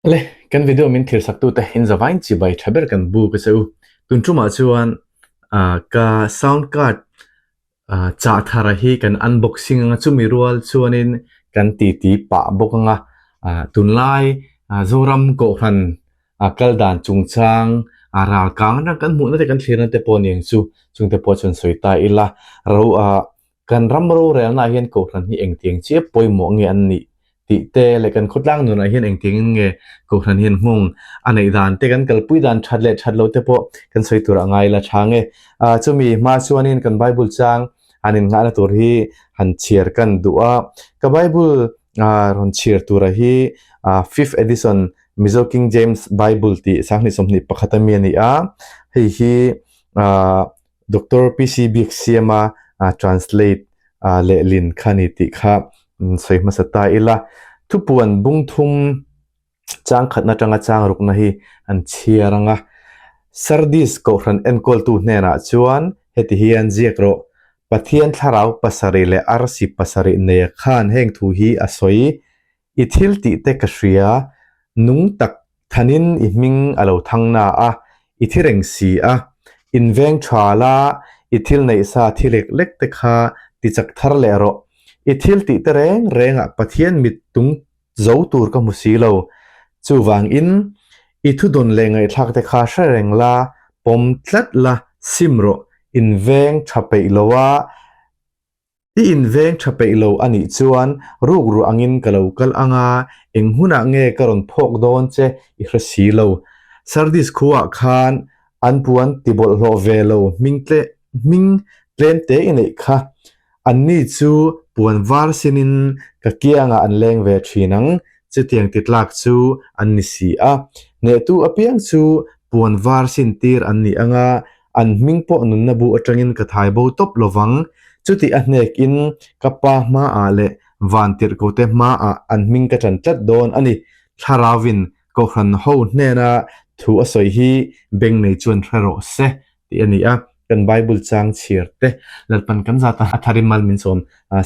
Le kan video min thir saktu te in zawain chi bai thaber kan bu ka seu tun tuma chuan ka sound card cha thara hi kan unboxing anga chumi rual chuanin kan ti pa bokanga tun lai zoram Kohhran kaldan chungchang ral kang na kan mu na te kan thlir na te pon yeng chu chung te po chon soita ila ro kan ramro rel na hian Kohhran hi engtiang che poimo nge an ni ti te le kan khutlang nu na hian engtiang nge Kohhran hian hmung anei dan te kan kalpui dan thatlo te po kan soitura ngai la thange chumi ma chuanin kan bible chang anin nga na tur hi han chiar kan du'a ka bible ron chiar tura hi 5th edition Mizo King James Bible ti sangni somni pakhatami ani a hi Dr. PC Bixiama translate le lin khani ti kha soi masata ila thupuan bungthum chang khatna tanga chang rukna hi an chiaranga Sardis Kohhran enkol tu hnena chuan heti hian ziakro pathian tharau pasari le arsi pasari ne khan heng thu hi asoi ithil ti te kashria nung tak thanin ihming alo thangna a ithireng si a inveng thala ithil nei sa thilek lek te kha ti chak thar le ro ithil ti te renga pathian mit tung zo tur ka musilo chuwang in ithu don lengai thak te kha shareng la pom tlat la simro inveng thapei lowa ti inveng thapei lo ani chuan rugru angin kalokal anga enghuna nge karon phok don che i hrasi lo Sardis khuwa khan anpuan tibol lo velo ming tlen te inei kha anni chu puan var sinin ka kianga an leng ve thinang chetiang titlak chu anni si a ne tu apiang chu puan var sin tir anni anga an mingpo nun na bu atangin ka thai bo top lowang chuti a hnek in kapa ma a le van tir ko te ma a an ming ka chan chat don ani tharawin Kohhran ho hnena thu asoi hi beng nei chuan thraro se ti ani a kan bible chang chiarte lalpan kan zata atharimal min som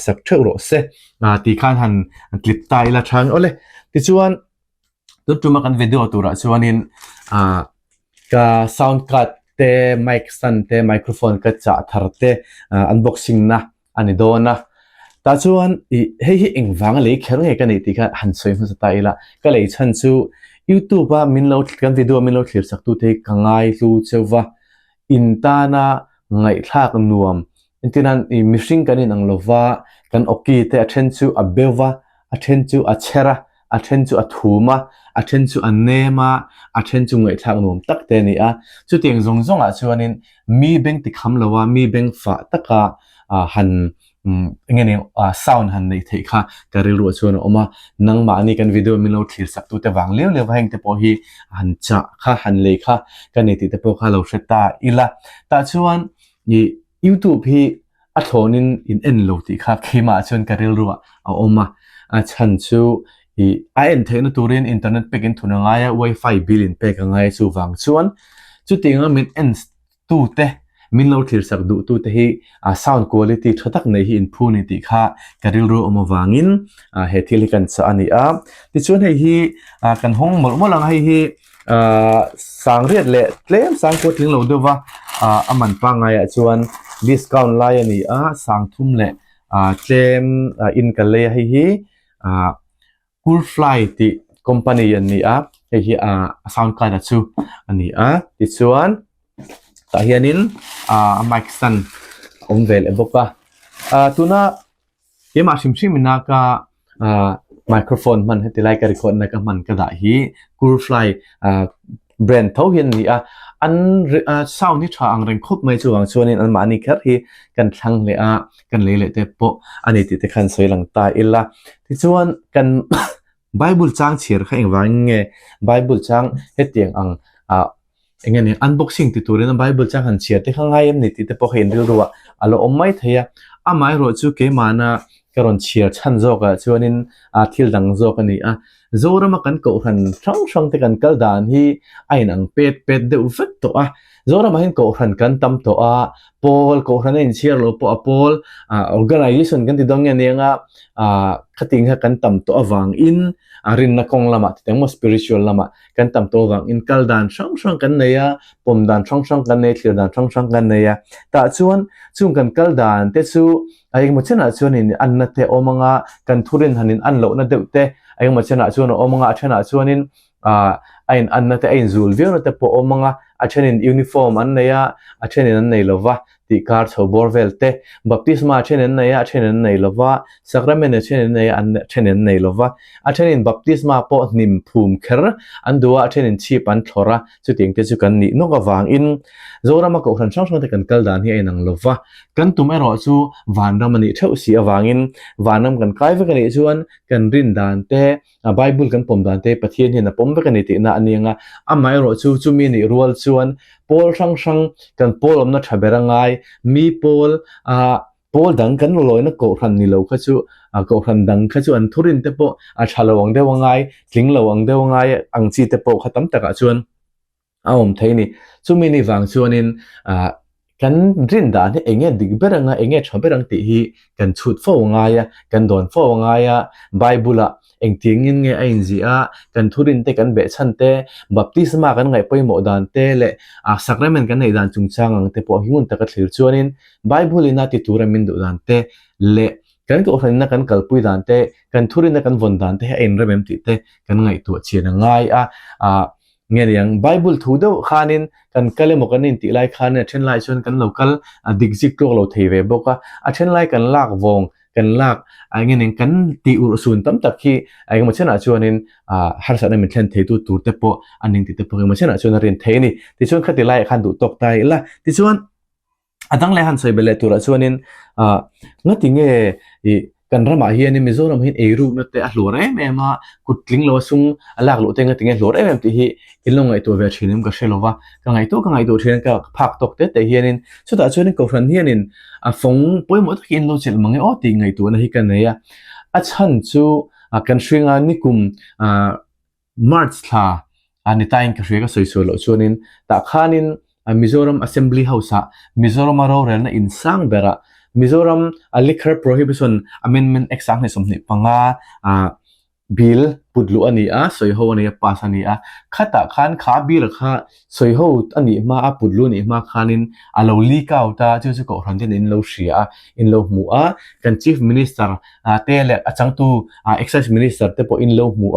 sak thero se ti khan han clip tai la thang ole ti chuan tuma kan video tura chuanin ka sound card te mic stand te microphone ka cha tharte unboxing na ani dona ta chuan hei hi engwang le kher nge kan ti kha han soi mu ta ila ka lei chan chu YouTube a min lo kan video min lo thlir sak tu te kangai lu chewa intana ngai thak nuam intinan mishing kanin ang lova kan oki te athen chu abewa athen chu achera athen chu athuma athen chu anema athen chu ngai thak nuam tak te ni a chu tiang zong a chuanin mi beng ti kham lawa mi beng fa taka han ngene sound han nei thei kha karil ru chuan oma nangma ani kan video min lo thlir sak tu te wang lew heng te po hi han cha kha han le kha kan ni ti te po kha lo hreta ila ta chuan ni YouTube hi a thonin in en lo ti kha khema chuan karil ru a oma a chan chu i en theina turin internet pekin thuna ngaya wifi bill in pe ka ngai chu wang chuan chu tinga min en tu te min lo thlir sak du tu te hi sound quality thatak nei hi in phuni ti kha karil ro omawangin he thil kan cha ani a ti chuan hei hi kan hong molang hei hi sang riat le tlem sang ko thling lo dewa aman pa ngai a chuan discount lai ani a sang thum le tlem in ka le hei hi cool fly ti company ani a hei hi sound card chu ani a ti chuan ta hianin mic stand omvel eboka tuna kema shimshim na ka microphone man hetilai ka record na ka man ka da hi Kurfly brand tho hian ni a an sound ni tha ang reng khop mai chuang chuanin an mani kher hi kan thlang le a kan le te po ani ti te khan soi lang ta illa ti chuan kan bible chang chir kha engwang nge bible chang hetiang ang engene unboxing ti turin bible chang han chia te khangai em ni ti te po hen ru ruwa alo omai theya amai ro chu ke mana karon chia chan zo ka chuanin thil dang zo ka ni a Zoram kan Kohhran sang te kan kaldan hi ai nang pet de ufet to a Zoram hin Kohhran kan tam to a Paul Kohhran in share lo po a Paul organization kan ti dong nga khating ha kan tam to awang in rin na kong lama ti mo spiritual lama kan tam to awang in kaldan sang kan neya pomdan sang kan ne thlir dan sang kan neya ta chuan chung kan kaldan te chu ai mo chena chuan in anna te omanga kan thurin hanin an lo na deute ai mo chena chuan omanga athana chuanin ain anna te ain zul veo na te po omanga athenin uniform an neya athenin an nei lova ti kar chobor velte baptisma athenin neya athenin nei lova sacrament athenin neya an athenin nei lova athenin baptisma po nim phum kher an duwa athenin chip an thora chuting te chu kan ni no ka wang in Zoram ko ran sang te kan kaldan hi ainang lova kan tumero chu vanram ani theu si awangin vanam kan kai ve kan ni chuan kan rin dan te bible kan pom dan te pathian hin na pom ve kan ni ti na anianga amai ro chu chumi ni rual chuan pol sang kan polom na thaberangai mi pol pol dang kan loina ko ran ni lo kha chu ko ran dang kha chu an thurin te po thalawang de wangai tlinglawang de wangai angchi te po khatam taka chuan aom theini chumi ni wang chuanin kan rin dan hi enge digberanga enge thaberang ti hi kan chut fo ngaya kan don fo ngaya bible eng tingin nge ain zia kan thurin te kan be chan te baptisma kan ngai poimo dan te le sacrament kan nei dan chungchang ang te po hingun ta ka thlir chuanin bible ina ti turamin du dan te le kan ko hran na kan kalpui dan te kan thurin na kan von dan te ain remem ti te kan ngai tu chian ngai nghe yang bible thu do khanin kan kalemo kanin ti lai khan chen lai chon kan local digzik tok lo thei ve boka chen lai kan lak wong kan lak nge ning kan ti ur sun tam tak khi ai mo chena chuanin har sa na min thlen thei tu tur te po aning ti te po mo chena chuan rin thei ni ti chuan khati lai khan du tok tai la ti chuan adang le han soi bele tur chuanin ngati nge kan rama hian mi Zoram hin eru na te a hlore me ma kutling lo sung alak lo te ngati nge hlore em ti hi ilongai to ve thinim ka shelova ka ngai to thin ka phak tok te hianin chuta chuanin ko hran hianin phong poimo takin lo chel mangi o ti ngai to na hi kan neya a chan chu kan shringa nikum march tha ani time ka shringa soi lo chuanin ta khanin Mizoram Assembly House Mizoram ro rel na insang bera Mizoram Liquor Prohibition Amendment Act sang ni somni panga bill pudlu ani soiho ani pass ani khata khan kha bill kha soiho ani ma pudlu ni ma khanin alo leak out ta chu ko hran den in lo shia in lo mu kan chief minister te le achang tu excise minister te po in lo mu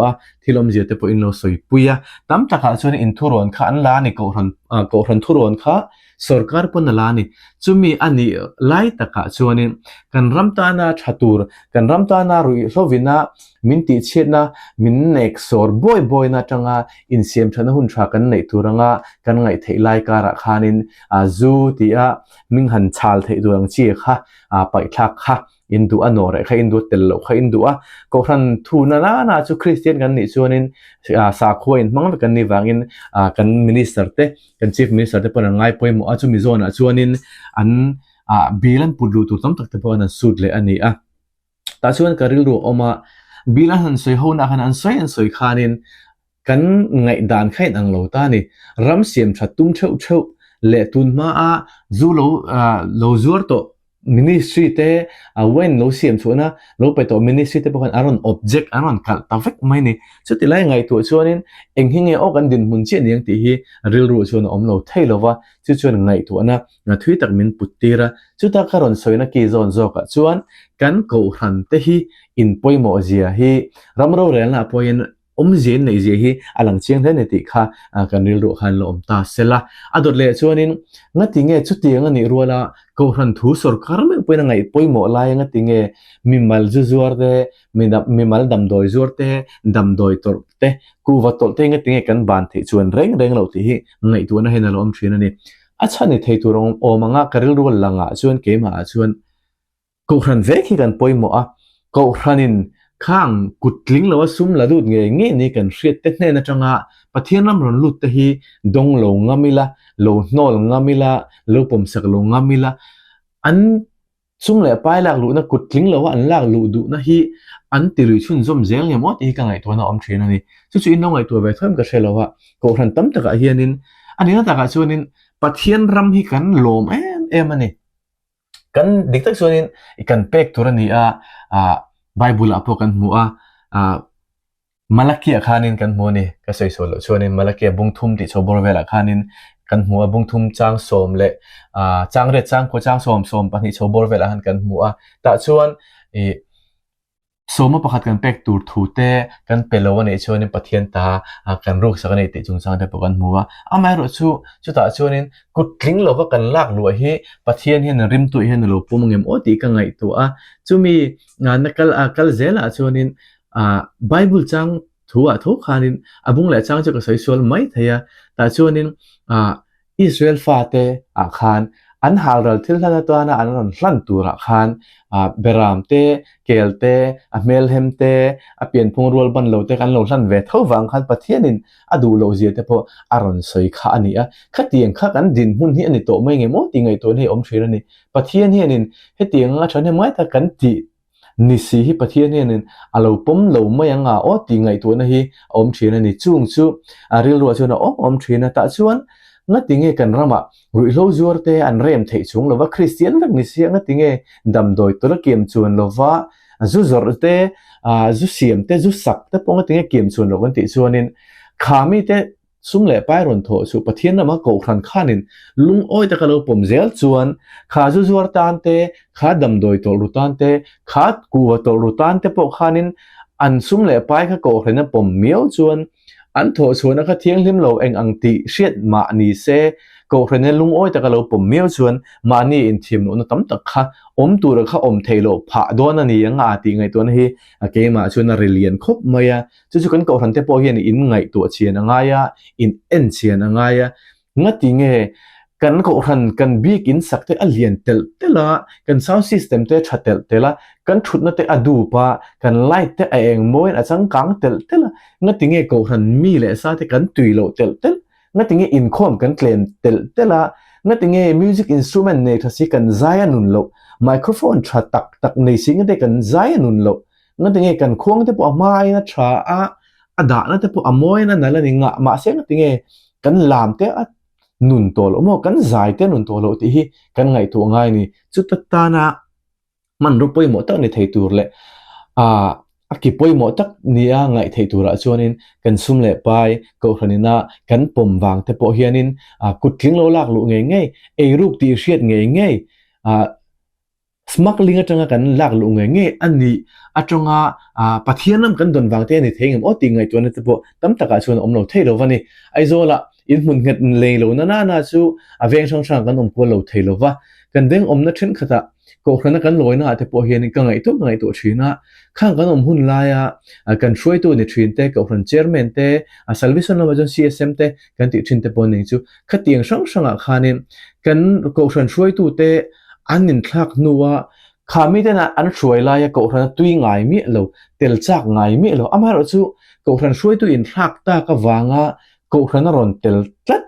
thilom je te po in lo soi puya tam taka chuan in thuron kha an la ni ko hran thuron kha sarkar pon lani chumi ani lai taka chuanin kan ramta na thatur kan ramta na rui rovina minti chena min nek sor boy na tanga in siam thana hun tha kan nei turanga kan ngai thei lai kara khanin zu tia ming han chal thei durang chi kha pai thak kha indu anore kha indu tello kha indu ko hran thu na chu christian kan ni chuanin sa khoin mang kan ni wangin kan minister te kan chief minister te pon ngai poimo chu mi zona chuanin an bilan pudlu tu tam tak te pon an sud le ani ta chuan karil ru oma bilan han soi ho na han an soi khanin kan ngai dan khain ang lo ta ni ram siam thatum theu le tun ma zu lo zur to ministry te when lo siam chuna lo pe to ministry te pokan aron object aron kal tavek mai ni chuti lai ngai tu chuanin eng hinge o kan din mun che niang ti hi ril ru chuan om lo theilowa chu chuan ngai tu na thui tak min puttira chuta karon soina ki zon zoka chuan kan ko hran te hi in poimo zia hi ramro relna poin zen nei je hi alang chiang the ne ti kha kan ril ru khan lo om ta sela adot le chuanin ngati nge chuti ngani ruala ko hran thu sarkar me poina ngai poimo lai ngati nge mimal zuzuar de mimal damdoi zur te damdoi tor te ku wa tol te ngati nge kan ban thi chuan reng lo ti hi ngai tu na hena lo om thina ni acha ni thei tu rong o manga karil ru langa chuan ke ma chuan ko hran ve khi kan poimo ko hranin khang kutling lo sum la dut nge ni kan hriat te hne na tanga pathianam ron lut te hi dong lo ngamila lo hnol ngamila lo pomsak lo ngamila an ซุ่มเล่ไปหลักลุนะกุดทิ้งแล้วว่าอันหลักลุดูนะฮีอันติริชุนซุ่มเซลเนี่ยมดอีกไงตัวน่ะอมเทรนนี่จู่ๆอินน้องไงตัวไปเพิ่มก็เชลว่าก็รันตั้มตะกะเฮียนินอันนี้นะตะกะชวนินปัทยันรำฮีกันลมมันนี่กันดิกตักชวนินอีกันเป็กตัวนี้ไบเบิลอพอกันมัวมาลักเกียขานินกันมัวนี่ก็ใส่โซโลชวนินมาลักเกียบุงทุ่มติดโชบอร์เวลขานินกันมัวบุงทุ่มจางโสมเละจางเร็ดจางก็จางโสมปนิโชบอร์เวลหันกันมัวแต่ชวนโสมประคัดกันเป็กตูดถูเตกันเปลวันเอชวนินปะเทียนตากันรูกสักนิดติจุงจางได้ปกันมัวไม่รู้ชูตาชวนินกุดลิงเราก็กันลากลัวฮีปะเทียนเห็นริมตัวเห็นเราปุ่มเงมโอตีกันไงตัวจูมีงานนักกัลเซลชวนินไบเบิลจังทัวทุกขานินบุงเล่จังจะก็ใส่ส่วนไม่เทียแต่ชวนินอิสราเอลฟาเตขานอันหารัลทิลทันตัวน่ะอันนั้นลั่นตัวขานเบรามเตเกลเตเมลเฮมเตเปลี่ยนพงรัวบันโลเตกันโลลั่นเวทเขาวังขันปะเทียนินดูโลเจียเตพออารอนสอยขานี่ขัดเตียงขัดกันดินหุ่นเฮียนี่โตไม่ไงโมติไงตัวนี่อมเชรนี่ปะเทียนเฮียนินเฮเตียงฉันเห็นไหมถ้ากันตินิสีฮิปะเทียนเฮียนินเราปุ่มเราไม่ยังโอติไงตัวนี่อมเชรนี่จุงจูเรียลรัวชวนอมเชรนี่แต่ชวนงั้นติงเงกันรามารุยโลจูร์เตอันเรียมเทชุงลว่าคริสเตียนรักนิสีงั้นติงเงดำโดยตัวเกมชวนลว่าจูจอร์เตจูเสียมเตจูสักเตปงติงเงเกมชวนลวันติชวนินขามีเตซุ่มเล่ไปรอนโถสุปะเทียนรามาโกครันขานินลุงอ้อยตะกะโลปมเซลชวนขาจูจวร์ตันเตขาดำโดยตัวรุตันเตขากัวตัวรุตันเตปกขานินอันซุ่มเล่ไปข้าโกครันนั้นปมเมียวชวนอันโถชวนนักเที่ยงลิมโลเองอังติเชียดมานีเซก็เรนลุงอ้อยแต่ก็เราปุ่มเมียวชวนมานี่อินทิมโนตั้มตักค่ะตัวเราค่ะเทโลผ่าโดนนี่ยังติไงตัวนี้เกมาชวนเรียนครบมาจู่ๆกันก็รันเตปอเฮียนอินไงตัวเชียนงายอินเอ็นเชียนงายงั้นติงกันก็รันกันบีกินสักเตอเลียนเตละกันซาวด์ซิสเต็มเตชัดเตละกันชุดนั่นเตอดูปะกันไลท์เตอเองมวยอาจังกังเตละงั้นติงก็รันมีเลยซาเตกันตุยโลเตงั้นติงอินคอมกันเคลมเตละงั้นติงมิวสิกอินสตูเมนต์เนี่ยทัศกันใจนุนโลไมโครโฟนชัดตักในสิ่งที่กันใจนุนโลงั้นติงกันควงเตปอมาอินะชาดานั่นเตปอมวยนั่นนั่นละนี่งะมาเสียงั้นติงกันลามเตนุนตัวเราโมกันใจเตนุนตัวเราที่กันไงตัวไงนี่จุดตานะมันรูปไปหมดตั้งในไทยตัวเลยกี่ปอยหมดตักเนี่ยไงไทยตัวละชวนินกันซุ่มเล่ไปก็ขนาดนั้นกันปมวางแต่พอเฮียนินกุดทิ้งโลลากลุงไงรูปตีเชียดไงสมัครลิงจังกันลากลุงไงอันนี้จังปะเทียนน้ำกันโดนวางเต้นในเทงติไงตัวนี้แต่พอตั้มตะการชวนเราเทโลวันนี้ไอโซละอินมุนเงินเลยโลน่าสู้เวงช่างกันกวนเราเทโลวะกันเด้งนัดเช่นขณะก็ขณะกันลอยแต่พอเฮียนินก็ไงตัวชีนะข้างกันหุ่นลายกันช่วยตัวในทรีนเตก็คนเจอร์เมนเตซัลวิสันเราจะ CSM เตกันติดทรีนเตปนหนึ่งจู่ขัดเตียงช่างขานินกันก็คนช่วยตัวเตอันนินทักนัวขามีแต่นะอันช่วยลายก็คนตุยง่ายมีเราเตลจากง่ายมีเราไม่รู้จู่ก็คนช่วยตัวอินทักตาก็วางก็คนรอนเตลตัด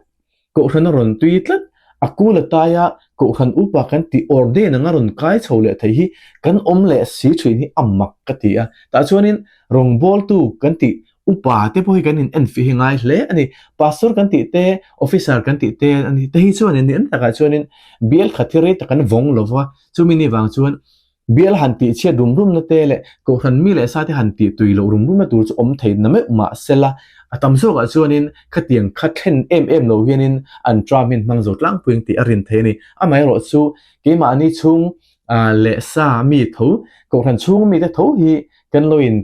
ก็คนรอนตุยตัดaku lataya ko khan upa kan ti orde na ngaron kai chole thei hi kan omle si thin hi ammak ka ti a ta chuanin rong bol tu kan ti upa te poi kan in enfi hingai hle ani pastor kan ti te officer kan ti te ani te hi chuan in ta ka chuanin bial khathire ta kan vong lova chumini wang chuan bial hanti che dum na te le ko khan mi le sa te hanti tuilo rum na tur chu om thei na me ma sela atam so ga chuanin khatiang khathen lo hianin an tramin mangzot lang puing ti arin theni amai ro chu keima ani chung le sa mi tho ko khan chung mi te tho hi kan loin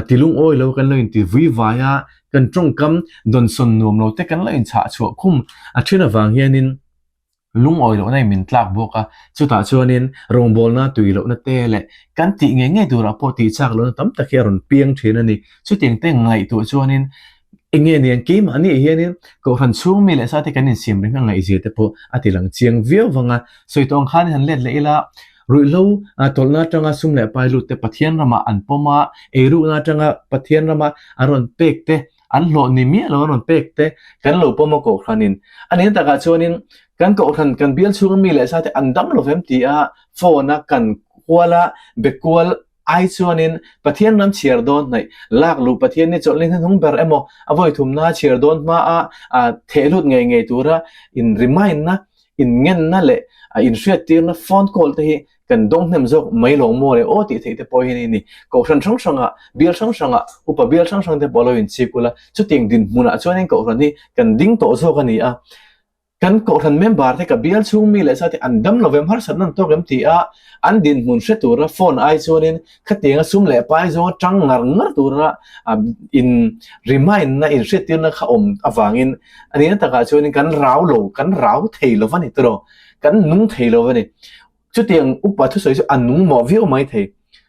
tilung oi lo kan loin ti vi vaya kan trong kam don son nom lo te kan loin cha chu khum thina wang hianin lung oi lo nai min tlak boka chuta chuanin rong bol na tuilo na te le kan ti nge tu ra po ti chak lo tam ta kheron piang thina ni chu tiang te ngai tu chuanin enge nian kim ani hianin ko han chung mi le sa te kan in sim ring ngai je te po atilang chiang view wanga soitong khan han let leila ruilo tolna tanga sum le pai lu te pathian rama an poma eru na tanga pathian rama aron pek te an lo ni mi lo ron pek te kan lo poma ko khanin ani ta ga chuanin กันก็ทันกันเบียลช่วงมีเลยซะแต่อันดัมโลเวมตีโฟนักกันกัวละเบกัวไอชวนินปะเทียนน้ำเชียร์โดนในลากลูปะเทียนนี่จดเล่นทั้งเบอร์เอโมเอาไว้ทุ่มหน้าเชียร์โดนมาเทลุดไงตัวละอินริมายนะอินเงินนั่นแหละอินเชียร์ตีนะฟอนโกลที่กันดงเนมจกไม่หลงโมเลยโอ้ติเทปอยนี่ก็ชันช่างเบียลช่างอุปเบียลช่างเทปอลอยอินชิกุละชุดเตียงดินมุนชวนินก็ทันนี่กันดิ้งโตโซกันนี่กันก็ทันเมมบาร์ที่กับเบียลช่วงมีเลยสักที่อันดัมเราเวมฮาร์สันนั่นตัวเกมที่อันดินมุนเสตัวละโฟนไอโซนินขัดเตียงซุ่มเล่ไปโซจังงาตัวละอินรีมายนะอินเสตีนะข้าอฟังอินอันนี้นั่นตะการโซนินกันร้าวโลกันร้าวเทลวันนี้ตัวกันนุ่งเทลวันนี้ชุดเตียงอุปถัมภ์สวยๆอันนุ่งหมอวิวไม่เท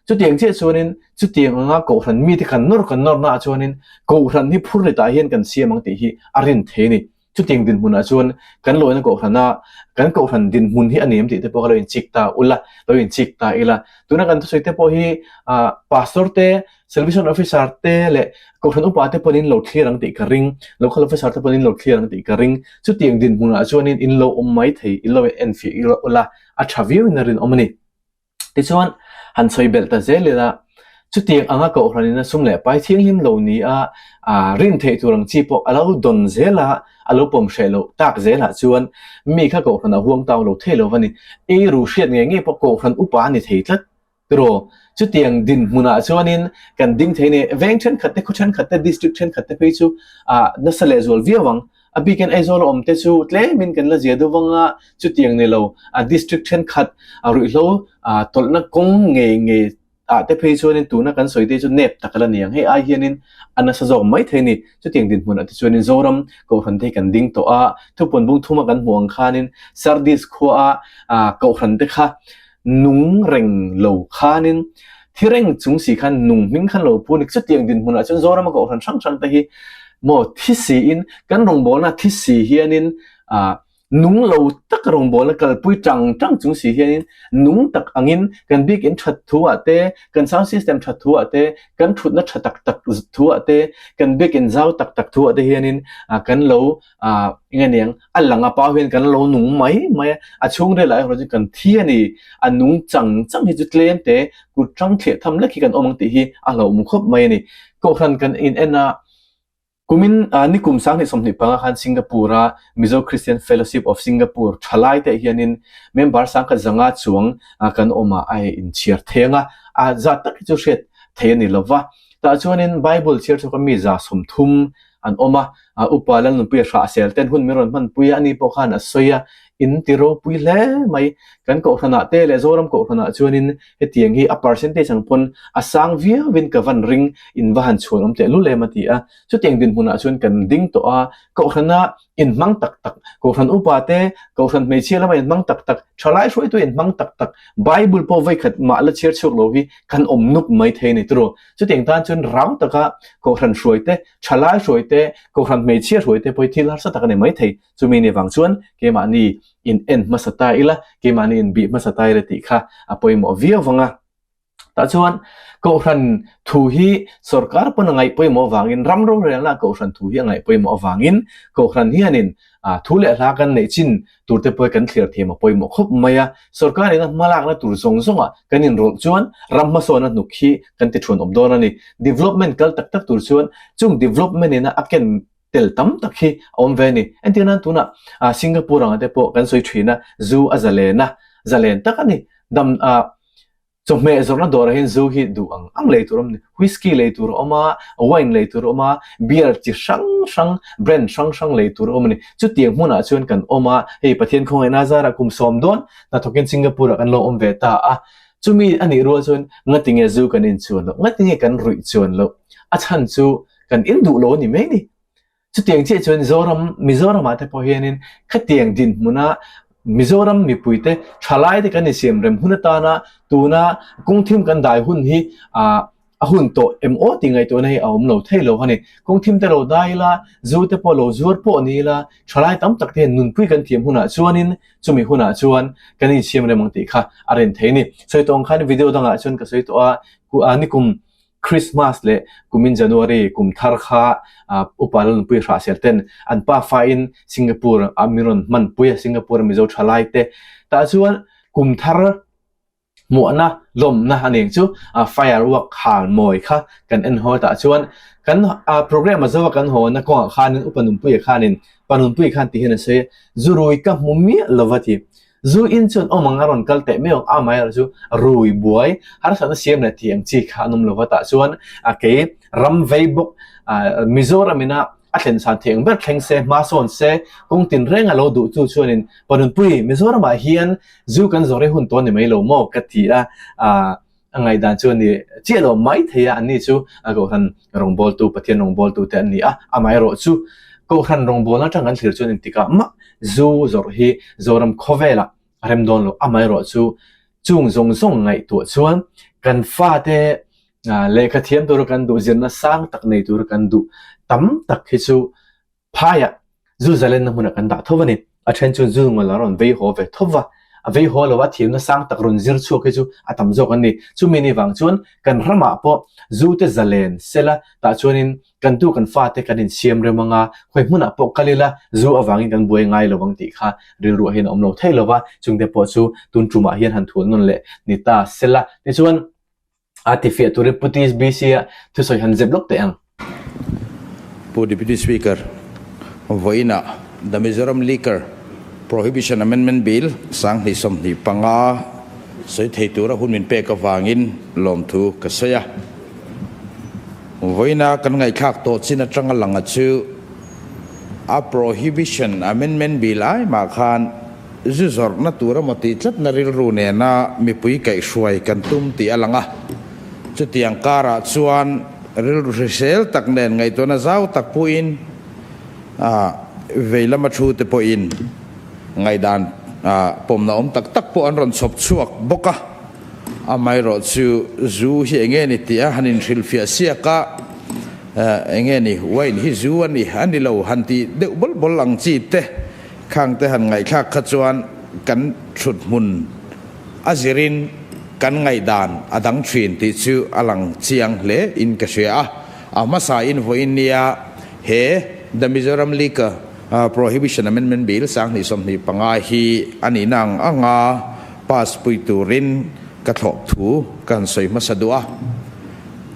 ชุดเตียงเจ้าโซนินชุดเตียงงาก็ทันมีที่กันนอร์น่าโซนินก็ทันที่พูดเลยตาเห็นกันเสียมังติฮีอารินเทนี่ชุดเตียงดินมุนชวนกันลอยนั่นก็ทันนะกันก็ทันดินมุนที่อันนี้มันติดแต่พอเราอินชิกตาอุละเราอินชิกตาอีละตัวนั้นกันทุกสิ่งแต่พอฮีพาสตอร์เต้เซลวิชันออฟฟิเซอร์เต้เละก็ทันอุปาเต้พอดินโหลดเคลียร์รังติกริงแล้วก็ออฟฟิเซอร์เต้พอดินโหลดเคลียร์รังติกริงชุดเตียงดินมุนชวนอินโลอมไม่เทอินโลเอ็นฟีอินโลอุละอัชวิวอินรินอมนี่ที่ชวนหันซอยเบลตาเซเลละชุดเตียงอ่างก็ทันนี่นะสุ่มเละไปเที่ยงหิมเหล่านี้รินเทตัวรังจีปอกแล้วดนเซละอารมณ์ผมเชลล์ตักเจล่ะชวนมีข้าก็ทันห่วงตาวโลเทลวันนี้รู้เสียงเงี้ยพอก็ทันอุปาณิเทตัดตัวชุดเตียงดินมุนาชวนินกันดิ้งเทนี่เวงเช่นขัดเตคุชันขัดเตดิสตริกเช่นขัดเตไปชูนัสเลซวลวิวังบีกันไอโซลอมเตชูเล่มินกันละเจดูวังชุดเตียงนี่เราดิสตริกเช่นขัดรุ่ยเราตอนนั้นกงเงี้ยแต่เพย์ชวนินตัวนักกันสวยที่จุดเน็บตะกันละเนี่ยให้ไอเฮียนินอันนั้นสะสมไม่เท่นี่ชุดเตียงดินมุนที่ชวนินโซรัมก็ทันที่กันดิ้งตัวทุกคนบุ้งทุ่มกันห่วงขานินซาร์ดิสขัวก็ทันที่ค่ะนุ่งเร่งเหลวขานินที่เร่งจุงสีขันนุ่งมิ่งขันเหลวพูนิชุดเตียงดินมุนจนโซรัมก็ทันช่างแต่ฮีหมดที่สีอินกันรงบอลนะที่สีเฮียนินนุ่งเราตักรงบอลกันปุยจังจุงสีเฮียนินนุ่งตักอังินกันบิ๊กอินชัดทัวเตกันซาวด์ซิสเต็มชัดทัวเตกันชุดนัดชัดตักทัวเตกันบิ๊กอินซาวตักทัวเตเฮียนินกันเรายังไงเนี่ยอันหลังป้าเวียนกันเรานุ่งไม่ช่วงเรื่องอะไรเราจะกันเที่ยนี่นุ่งจังที่จุดเลี้ยนเตกูจังเที่ยทำเล็กกันอมังติฮีเรามุขบไม่นี่ก็ทันกันอินกุมินนี่กุมสังที่สมนิปังคันสิงคโปร์มิโซคริสเตียนเฟลโลชิพออฟสิงคโปร์ทลายแต่เฮียนินเมมเบอร์สังกัดจังอาช่วงกันออกมาไออินเชียร์เทียงจัดตักจุดเช็ดเทียนี่ละวะแต่ช่วงนี้ไบเบิลเชียร์ช่วงมีจ่าสมทุมอันออกมาอุปาลันนุปยาเซลเต็นหุ่นมิรอนมันปุยอันนี้พวกขันสวยอินทิโรปุยเล่ไม่กันก็ขนาดเตะเลโซรัมก็ขนาดชวนินเฮตียงฮีอัปเปอร์เซนเตจังพนสังวิวินกับวันริงอินวันชวนอมเตลุเลมาตีชุดเตียงดินหุนชวนกันดิ้งตัวก็ขนาดอินมังตักก็ขนาดอุปาเตก็ขนาดไม่เชื่อแล้วอินมังตักชลายช่วยตัวอินมังตักไบเบิลพอไว้ขัดมาละเชื่อชุกโลหิกันอมนุกไม่เทนิตรัวชุดเตียงท่านชวนร้าวตะกะก็ขนาดช่วยเตชลายช่วยเตก็ขนาดไม่เชื่อช่วยเตพอที่ลาสตะกันไม่เทจุมีในวังชวนเกมานีin end masatai ila kemani in bi masatai reti kha apoi mo via wanga ta chuan ko ran thu hi sarkar panangai poi mo wangin ramro rela ko ran thu hi angai poi mo wangin ko ran hianin thule la kan nei chin turte poi kan clear thema poi mo khop maya sarkar ina malak na tur zonga kanin rol chuan ramma sona nukhi kan ti thun omdona ni development kal tak tur chuan chung development ina aken tel tam takhi om veni entina tuna singapore anga te po kan soi thina zoo azalena zalen takani dam chome zorna dora hin zoo hi du ang leitur om whiskey leitur oma wine leitur oma beer chi sang brand sang leitur om ni chu tiang huna chuan kan oma hei pathian khong ena zara kum som don na thokin singapore kan lo om ve ta chumi ani ro chuan ngatinge zoo kan in chuan lo ngatinge kan rui chuan lo achan chu kan in du lo ni me niชุดเตียงเจ้าชนมิโซรัมมาแต่พอเห็นขัดเตียงดินมุนะมิโซรัมมีปุยเตชลายเตกันในเสียมเร็มหุ่นตานะตัวนะกุ้งทิมกันได้หุ่นฮีหุ่นโตMOติงไงตัวนี้เอาเราเทโลฮันนี่กุ้งทิมเตโลได้ละจูเตปโลจูร์ปอนี่ละชลายตั้มตักเทนนุนปุยกันเทียมหุ่นชวนินจุมีหุ่นชวนกันในเสียมเร็มมังติค่ะอะไรเทนี่สวยตรงขันวิดีโอต่างชนก็สวยตัวกูนิคุม คริสต์มาสเลยกุมินจันวารีกุมทาร์ข้าอุปาลนปุยราเซลเตนอันป้าฟ้าอินสิงคโปร์อามิรอนมันปุยสิงคโปร์มิโซทลายเตแต่ส่วนกุมทาร์มัวนะลมนะอันเองจูไฟร์วักหาลมอยค่ะกันเอ็นหัวแต่ส่วนกันโปรแกรมมาจะว่ากันหัวนักก่อนข้านินอุปนุมปุยข้านินปนุมปุยข้าที่เห็นเสียจูรุยกับมุมมีลวัติจูอินชนมังการันกัลเตไม่เอาไม่เอาจูรุยบวยหาสันเสียมนาทีอังจีข้านุมลวัตส่วนเกย์รัมเวบุกมิโซรามินะอัตเลนสันเทียงเบิร์ดแข่งเซมาส่วนเซคงตินเร่งเราดูจู่ชวนินปนุมปุยมิโซรามาเฮียนจูกันจอร์หุ่นตัวนี่ไม่รู้โมกัตที่ไงด่านชวนนี่เจ้าเราไม่เทียอันนี้จูก็ทันรองบอลตูปะเทียนรองบอลตูแต่อันนี้ไม่รู้จูก็ทันรองบอลนั่นจังกันถือชวนินติกามะจูจอร์ฮีจอรัมคอเวล่าเริ่มโดนเราไม่รู้จูจุงจงไงตัวชวนกันฟาเตเลขเทียมตัวกันดูเจนสังตักในตัวกันดูตั้มตักให้จูพายจูจะเล่นน้ำมันกันด่าทว่านี่อาเชนจูจูงเราหล่อนเวหัวเวทว่าเวหัวเราว่าเทียมสังตักรุนจิรชัวให้จูตั้มจกันนี่จูมินิวังชวนกันรำมาพอจูเตจะเล่นเสละแต่ชวนินกันดูกันฟาเตกันอินเชียมเรื่องมังอาคอยมุนพอกันเลยละจูอวังกันบวยง่ายระวังตีค่ะเรื่องรัวเห็นอมเราเท่เราว่าจุงเดปอจูตุนจุมาเฮียนหันทวนนั่นแหละนิตาเสละในชวนArtificial to reputis BC to so han zeblok te ang po Deputy Speaker voina the Mizoram Liquor Prohibition Amendment Bill sang ni som ni panga soi thei tura hun min pe ka wangin lom thu ka saya voina kan ngai khak to china tanga langa chu a Prohibition Amendment Bill ai ma khan zuzor na tura mati tlat na ril ru ne na mi pui kai hruai kan tum ti alanga chu tiang kara chuan ril resel tak nen ngai to na zau tak puin veilama thu te po in ngai dan pom na tak tak po an ron sop chuak boka amai ro chu zu hi enge ni tia hanin thil fia sia ka enge ni wain hi zu ani ani lo hanti de bol bol lang chi te khang te han ngai khak kha chuan kan thut mun azirin kan ngai dan adang thin ti chu alang chiang le in ka shea amasa in voinia he the Mizoram Liquor Prohibition Amendment Bill sang ni som ni panga hi ani nang anga pas puiturin ka thlop thu kan soi masadua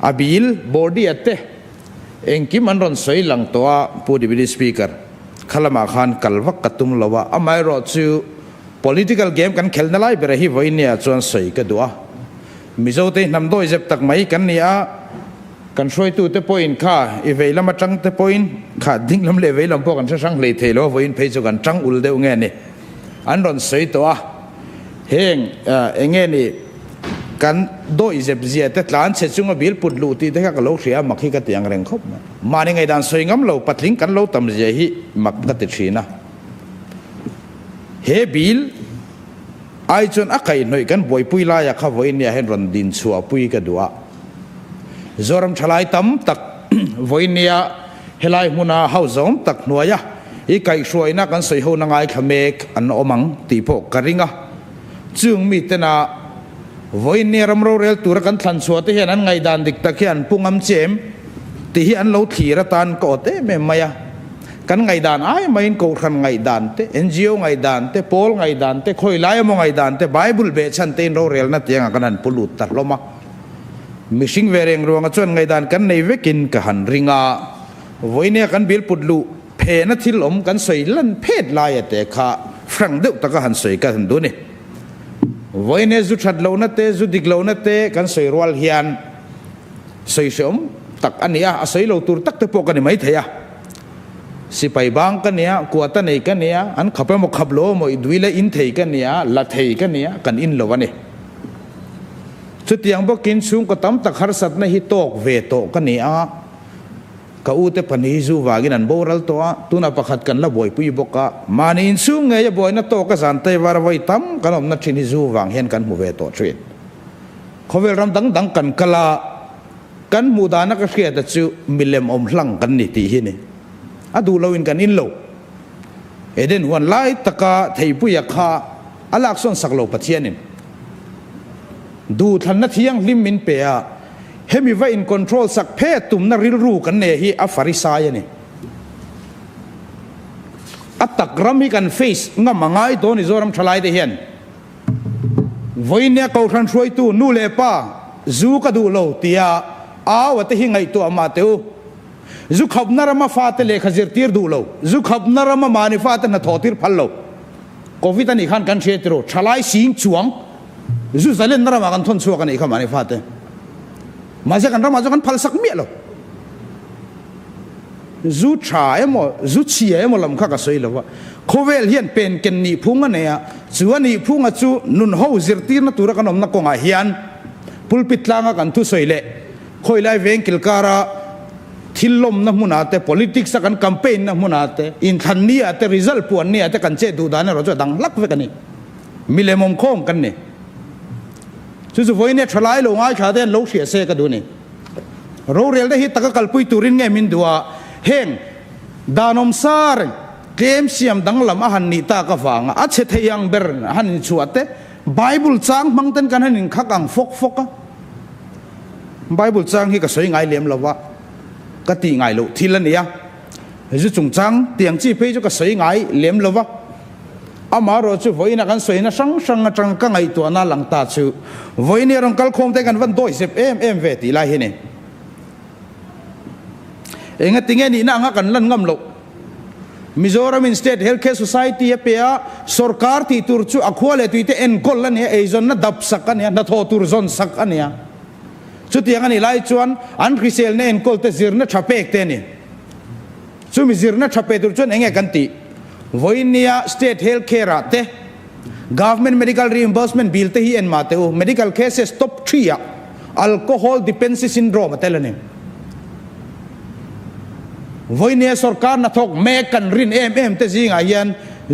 a bill body ate engkim anron soi lang toa pu Deputy Speaker khalama khan kalwak katum lawa amai ro chu political game kan khelna lai bera hi voinia chuan soi ka dua mizote namdoi jep tak mai kan nia kan soi tu te point kha iveilama tang te point kha dinglam le veilam po kan sang le thelo voin phei chu kan tang ul deu nge ni anron soi to a heng enge ni kan doi jep zia te tlan che chunga bil putlu ti te ka lo thria makhi ka tiang reng khop mani ngai dan soi ngam lo patling kan lo tam je hi mak ka ti thina he bil ai chon akai noi kan boi pui la ya kha voin ya hen ron din chua pui ka dua zoram thalai tam tak voinia helai huna hau zom tak nuaya i kai hruaina kan soi ho na ngai khamek an omang ti pho karinga chung mi tena voinia ramro rel tur kan thlan chua te hian an ngai dan dik tak hian pungam chem ti hi an lo thira tan ko te me maya kan ngai dan ai main Kohhran ngai dan te NGO ngai dan te pol ngai dan te khoi lai mo ngai dan te Bible be chan te ro rel na tiang kan an pulut tar loma mishing vereng ruanga chuan ngai dan kan nei vekin ka han ringa voinia kan bil putlu phe na thil om kan soi lan phet lai ate kha frang deuh taka han soi ka han du ni voinia zu that lo na te zu dik lo na te kan soi rwal hian soi som tak ania a soi lo tur tak te po kan mai theya sipai bang kan nia kuata nei kan nia an khape mo khablo mo iduile in thei kan nia la thei kan nia kan in lo wani chutiang bokin chung ko tam tak har sat na hi tok ve to kan nia ka ute pani zu wagin an boral to tuna pakhat kan la boi pui boka mani in chung nge ya boi na to ka zan te war voi tam kanom na thini zu wang hen kan mu ve to trin khovel ram dang dang kan kala kan mu dana ka khia ta chu milem om hlang kan ni ti hi ni adu lawin kan in lo eden wan lai taka thei puya kha alak son saklo pathianin du than na thiang lim min pe a เฮมิไว้อินคอนโทรลสักเพศตุ่มนริลรูกันเนี่ยฮีอัฟฟาริสายนี่อัตตักรำให้กันเฟสงั้นมังไงตัวนี้โซรัมทลายได้เห็นวันนี้เขาทันช่วยตัวนู่เลป้าจูกระดูโลตียอ้าวแต่หิงไงตัวมาเตวจูขับนารมาฟาเตเลขจิรตีร์ดูโลจูขับนารมามานิฟาเตนทอติร์พัลโลโควิดนี่ขันกันเชียติโรทลายสิงจวงจูจะเล่นนารมากันทนชัวกันอีกขมานิฟาเตมาจากกันรามาจากกันพัลสักเมียโลจูชายมั้งจูเชียมั้งลำข้ากระสวยเลยวะโควิดเฮียนเป็นกันนี่พุ่งกันเนี่ยจูอันนี่พุ่งอ่ะจูนุนหูจิรตีร์นั่นตัวรักกันอมนักกงอาเฮียนพุลปิดลางกันทุสวยเล่คอยไล่เวงกิลการะทิลลมนะมุนาเต politics กันแคมเปญนะมุนาเตอินทันนี่เต result ปวนนี่เตกันเจดูดานเราจะดังลักเวกันนี่มิเลมมโค้งกันนี่สุดๆวันนี้ทลายลงไอ้ชาเดนลูกเสียเสกดูนี่เราเรียนได้ฮิตตะกัลปุยตูรินไงมินดัวเฮงดานอมซาร์เกมเสียมดังลำอาหันนิตากฟังอาเชตยังเบอร์หันชัวเตไบเบิลจางมังเต็นกันหันขักังฟกไบเบิลจางฮีก็สวยงามเลี่ยมละวะก็ตีง่ายลูทีละเนี่ยจะจงจังเตียงจีเพย์ก็สวยงามเลี่ยมละวะอามาเราจะวันนี้กันสวยนะสังจังก็ไงตัวน่าหลังตาชูวันนี้เราคัลคงแต่กันวันโดย10 mเวทีไรเห็นเองติงเงี้ยนี่น่ากันลั่นงำลูมิโซรามินสเตทเฮลท์แคร์โซไซตี้เปียสุรการที่ตุรชูอควาเลตุยเตเอ็นกอลลันเนี่ยไอซอนน่ะดับสักกันเนี่ยน่ะทอตุรซอนสักกันเนี่ยชุดที่อย่างนี้ไล่ชวนอันคริเซลเนี่ยเอ็นกอลเตซิร์น่ะชับเปกเตนี่ชุดมิซิร์น่ะชับเปกตุรชวนเองกันตีวันนี้สเตทเฮลท์แคร์เต government medical reimbursement bill เตฮีเอ็นมาเตอ medical cases top 3 alcohol dependency syndrome เตลนี่วันนี้สุรการนัทกเมกันรินเตจิงอายัน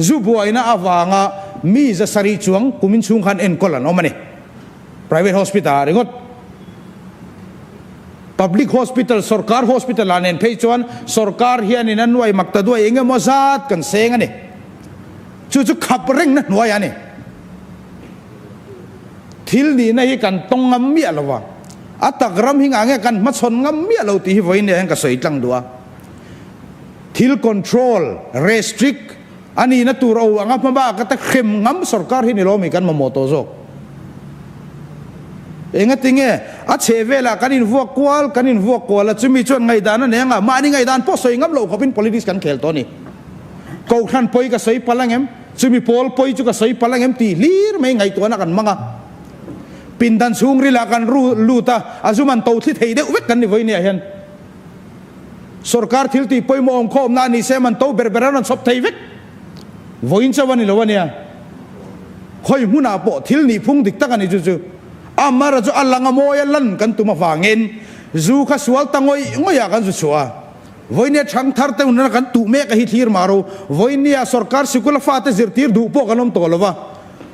จูบัวอินะอาวางามีจะสริจวงกุมินชุงขันเอ็นกอลันอมันนี่ private hospital เรื่อง public hospital สุรการ hospital อันนี้เพย์ชวนสุรการเฮียนี่นั่นด้วยมักตะด้วยเองก็มอซัดกันเซงอันนี้จู่ๆขับเร่งนั่นด้วยอันนี้ทิลนี่นะฮีกันตรงงำเมียละวะอัตตะกรำหิงอ่างกันมาชนงำเมียเราตีวันนี้เองก็สวยจังดัวทิลคอนโทรล restrict อันนี้นะตัวเราอ่างมาบ้าก็ตะเข้มงำสุรการที่นี่เรามีกันมาโมโตโซเองติงเงี้ยอาเชเวล่ะกันอินวัวกวลแล้วจะมีชวนไงดานนั่นเองอ่ะมานี่ไงดานพอสวยงำเราเขาเป็น politics กันเขลตัวนี้กูขันปอยก็สวยพลังเอ็มจะมีพอลปอยจุก็สวยพลังเอ็มตีลีร์ไม่ไงตัวนักกันมั้งอ่ะปินดันสูงริลากันรูตาอาจุมันโตที่ไทยเด็กเวกกันนี่ไว้เนี่ยเห็นสุรการทิลตีปอยมองข้อมนานี่เซมันโตเบอร์นันสบไทยเวกไว้จะวันนี้ละวันเนี่ยคอยมุนาโปทิลนี่พุ่งดิกตะกันนี่จู่อามาราจูอัลลังอโมยลันกันตุมาฟังเงินจูข้าสวลตังงอยกันจู่วันนี้ช่างทาร์เตอุนนักันตุเมกะฮิตฮีร์มารูวันนี้สุรการสิกุลฟ้าเตจิรตีร์ดูโปกันอมโตละวะ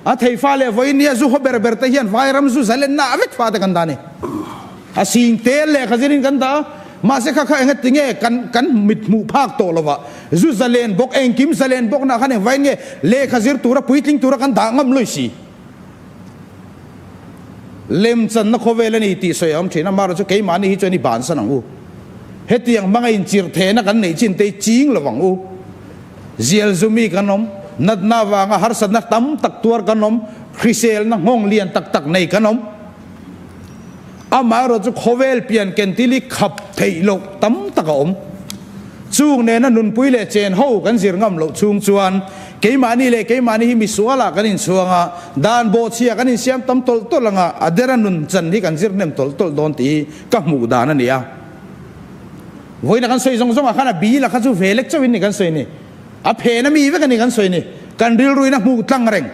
อาเทฟ้าเลวันนี้จูฮเบอร์เตฮิอันไฟรัมจูซัลเลนน่าเวกฟ้าเตกันดานี่อาสิงเตลเลขจิรินกันดามาเสกข้าเองติงเงกันมิดมูภาคโตละวะจูซัลเลนบกเองกิมซัลเลนบกนักขันเองวันนี้เลขจิรตัวระปุยติงตัวระกันด่างงำลุยสีเลมจันนักเวลนี่ตีสวยอมเชนมาเราจะเกี่ยมันนี่จนี่บานสนังอูเฮตียังบางอินจิรเทนักันนี่จินเตจิงระวังอูเจียลซูมีกันนมนัดนาวางหาร์สันนักตั้มตักตัวกันนมคริเซลนักงงเลียนตักในกันนมอามาเราจะเวลเปลี่ยนเกนติลิขับเทยโลกตั้มตักอมช่วงเนี่ยนั่นนุนปุยเลเจนหูกันสิรงำโลช่วงชวนเกี่ยมันนี่เลยเกี่ยมันนี่มีสวละกันอินช่วงอ่ะด้านโบเชียกันอินเสียมตั้มตลลังอ่ะอเดรันนุนจันที่กันสิรเนมตลโดนตีกับหมู่ดานั่นเนี่ยวันนี้กันสวยทรงๆอ่ะขนาดบีละกันสู้เวเล็กเจ้าวินนี่กันสวยนี่อ่ะเพนมีไว้กันนี่กันสวยนี่กันริลรุยนะหมู่ตั้งแรง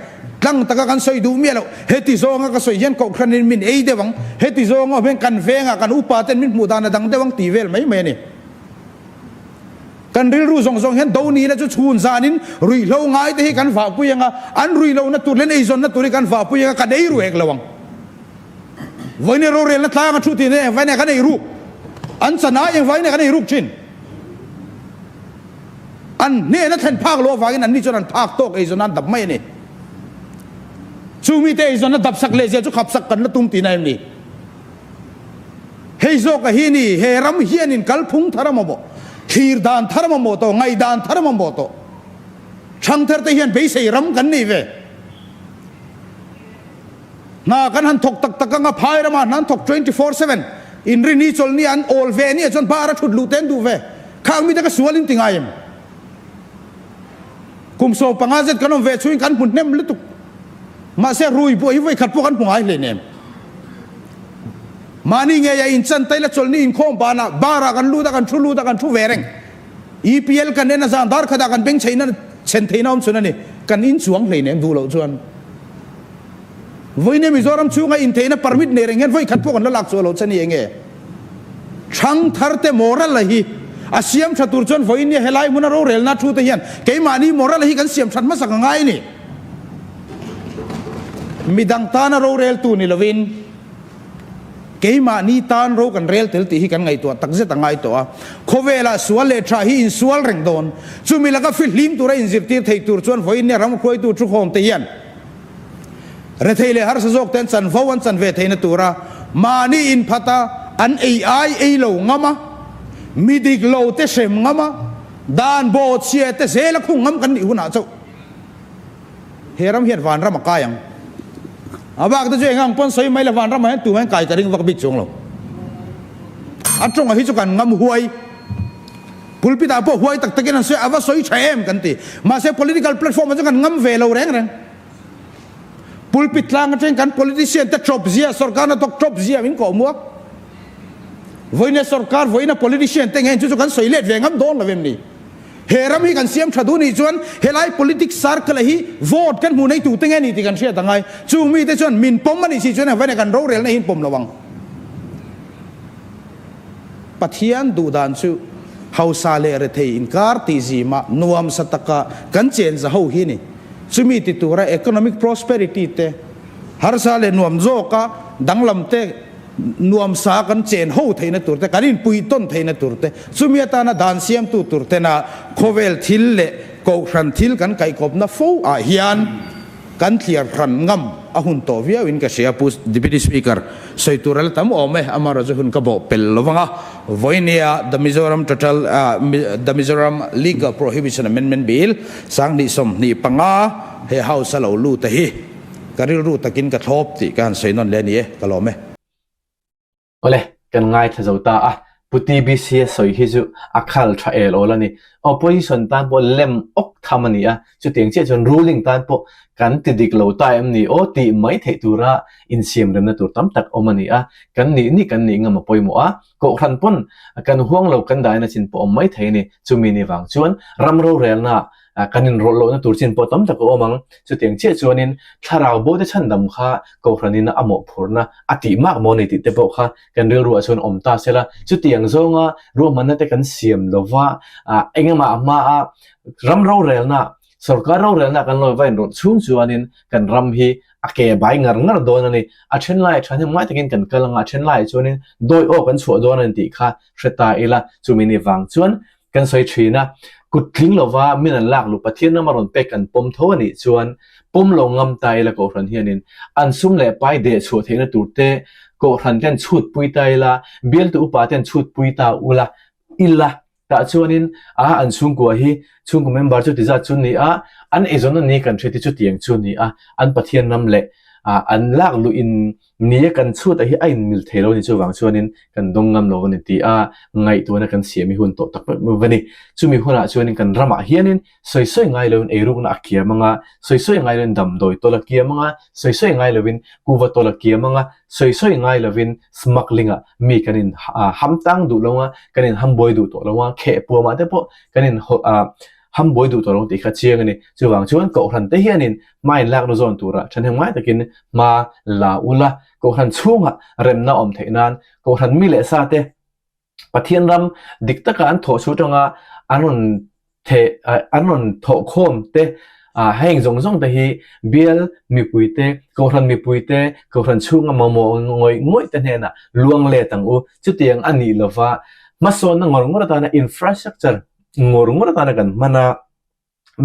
ตั้งตะกันสวยดูเมียเราเฮติโซงก็สวยยันกครันมินเอเดวังเฮติโซงอ่ะเป็นกันเฟงอ่ะกันอุปาเตนมินหมู่ดานะดังเดวังตีเวลไม่นี่กันริลรู้ทรงๆเห็นดาวนี้นะจะชูนซานินรุยเล่าง่ายแต่ให้กันฝ่าปุยยังอ่ะอันรุยเล่านะตัวเล่นไอซอนนะตัวนี้กันฝ่าปุยยังกันได้รู้เอกระวังวันนี้เราเรียนละทางกันชุดที่เนี่ยวันนี้กันได้รู้อันสนาอย่างวันนี้กันได้รู้ชินอันเนี่ยนั่นแทนภาคโลฟ้ากินอันนี้จนอันภาคโตกไอซอนนั้นดับไม่เนี่ยชูมีแต่ไอซอนนั้นดับสักเลยเสียจุขับสักกันแล้วตุ้มตีนายมันนี่ เฮโซกะฮีนี่เฮรัมเฮียนินกัลพุงทารมบ่ขีรดานทารมบ่โตไงดานทารมบ่โตช่างเธอเฮียนไปใส่รัมกันนี่เวน่ากันหันถกตักตักงะพายรมานั้นถก24/7อินรินีจอลนี่อันโอลเวนี่จนบาร์ชุดลูเตนดูเวข้างมีแต่ก็สวลินติงไงมคุมโซปังอาเซตกันอมเวช่วยกันหุ่นเนมลิตุกมาเสรุยป่วยไว้ขัดพวกกันพวกไอ้เลยเนมมานี่ไงอินจันไตละจอลนี่อินโคมบานะบารากันลูตะกันชูลูตะกันชูเวรงEPL กันเนี่ยนะจานดาร์ขดากันเป็นชัยนั่นเชนเทนอมส่วนนั่นนี่กันอินสวงเลยเนมดูเราส่วนวันนี้มิโซรัมช่วยอินเทนปาร์มิดเนรงเงินไว้ขัดพวกกันแล้วหลักส่วนเราชนี่เองช่างทาร์เตมอรัลละฮีอาเซียมชัตุรจนวันนี้เฮลัยมุนเราเรลนัดชูเตียนเกยมานี่มอรัลละฮีกันเซียมชัดมาสักง่ายนี่มีดังตานเราเรลตูนี่ละวินเกยมานี่ตานเรากันเรลเตลตีฮีกันไงตัวตักเจตังไงตัวโคเวลาสวลเลทราฮีอินสวลเร่งโดนจูมีละก็ฟิลิมตัวเรอินซิบตีไทยตูรจนวันนี้เราไม่คุยตัวชุกโฮมเตียนเรทัยเลหาร์สโจกเต็นสันฟวันสันเวทัยนตัวระมานี่อินพัตาอันเอไอโลงามะมีดิกโลเตเชมงามะดานโบดเชียเตเซลคุงงามกันอยู่น่าเจ้าเฮรัมเฮียนวานรำมากายังอาบักตัวเจ้าเองปนสวยไม่ละวานรำมาให้ตัวแม่งไก่จะริงวักบิดจงเราอันตรงกับฮิจุกันงามหวยพุลปิตาพวกหวยตักตะกินนั่นสวยอาว่าสวยเชมกันตีมาเซ political platform มันจะกันงามเวลาแรงแรงพุลปิดลางกันเช่นกัน politician แต่จบเสียสรการน่ะตกจบเสียมินก่อมัววันนี้สรการวันนี้ politician แต่เงินจุกันสวยเล็ดเวงงั้นโดนละเวมนี่เฮรัมฮีกันเสียมชาดูนี่จวนเฮลัย politics สารกะเลยฮี vote กันมูในตู่แต่เงินนี่ที่กันเสียต่างไงจูมีแต่จวนมินปมมันนี่สิจวนวันนี้กันเราเรียนในหินปมระวังปัทยันดูดานซูเฮาซาเลเรเทอินการติจิมานวมสตกะกันเจนจะเฮาฮีนี่ซูมีติตัวระ economic prosperity เตฮาร์ซาเลนวมโจกะดังลำเตนวมสากันเจนเฮาไทยนตัวเตกันอินปุยต้นไทยนตัวเตซูมีตานะดานเซียมตัวเตนะโคเวลทิลเลโกขันทิลกันไก่กบนะฟูอาฮิยันกันเทียร์ขันงำอาหุนโตวิอาวินกับเชียปุสดิพิธีสปีกเกอร์สวยตัวเราตั้มโอเมอามาราจุหุนกับบอกเป็นลวังอ่ะวันนี้the Mizoram total the Mizoram Legal Prohibition Amendment Bill สังนิสมนี่ปังอ่ะเฮาสลาวลูตะฮีการิรูตะกินกระทบที่การใส่นนเลนี่ก็ลอมไหมโอเลกันง่ายที่จะตาอ่ะพุทธิบิเสียสวยที่จะอักขลทราเอลโอละนี่ opposition ตานพอเล่มอกทำมันนี่อ่ะจุดเตียงเจ้าจน ruling ตานพอกันติดดิกโลตายอันนี้โอ้ตีไม่เทตัวระอินเสียมเรนตัวตั้มตักอมันนี่อ่ะกันนี่กันนี่งามปอยมัวก็ขันปนกันห่วงเรากันได้นะจินปอไม่เทนี่จูมีนี่วังชวนรำโรเรลนะกันนินโรโลนะตัวจินปอตั้มตักอมังจุดเตียงเจ้าจวนินถ้าเราโบได้ชันดำค่ะก็ขันนินนะอโมพูร์นะอติมากมอนิติเตปค่ะกันเรื่องรัวชวนอมตาเสละจุดเตียงโซงะรัวมันนั่นแต่กันเสียมลว่าเองมารำโรเรลนะสรการเราเรียนนักกันลอยไว้รถชุ่มชวนินกันรำฮีอาเกบายงาโดนนี่อาเชนไลฉันยังไม่ตะกินกันกำลังอาเชนไลชวนินโดยโอ้กันชัวโดนนั่นตีค่ะเสตาเอละจูมินิวังชวนกันสวยชีนะกุดทิ้งเราว่ามินันลักลุปะเทียนน้ำมันเป็กกันปมโทนี่ชวนปมลงงำไตละก็รันเฮียนินอันซุ่มเล่ไปเดชัวเทนตูเตก็รันกันชุดปุยไตละเบียลตุอุปาเทนชุดปุยตาอุละอิละแต่ชวนินอันซุ่มกัวฮีซุ่มกุมเมมบาร์จุดที่จะชุดนี้อันเอซอนนี้กันช่วยที่จุดเตียงชุดนี้อันปะเทียนน้ำเละอันลากลุอินนี้กันชุดแต่ที่ไอ้มิลเทโลนี่ช่วยวังชวนินกันดงงำโลวันนี้ตีไงตัวนั้นกันเสียมีหุ่นโตตักวันนี้ช่วยมีหุ่นชวนินกันรำเฮียนินสวยๆไงเลยเอรุกนักเกียร์มังสวยๆไงเลยดำโดยตัวละเกียร์มังสวยๆไงเลยวินกูว่าตัวละเกียร์มังสวยๆไงเลยวินสมัครลิงมีกันนินฮัมตังดูลงกันนินฮัมบอยดูตัวลงแค่ปัวมาแต่พอกันนินฮัมบอยดูตัวลงตีขัดเชียงนี่ช่วยวังชวนก็ขันเทียนินไม่ลักโนซอนตัวละฉันยังไม่ตะกินมาลาอุละก็ขันช่วงเริ่มน่าอมเทนันก็ขันมิเลสาเตปะเทียนรำดิกตะการถอชุดงอันนั้นถอโคมเตให้ยังส่งแต่ฮีเบียลมีปุยเตก็ขันมีปุยเตก็ขันช่วงมงอยแต่เนี่ยนะลวงเล่ตังอูจุดเตียงอันนี้ละว่ามาโซนงอรงตานะอินฟราสตรักเจอร์งอรงตานะกันมัน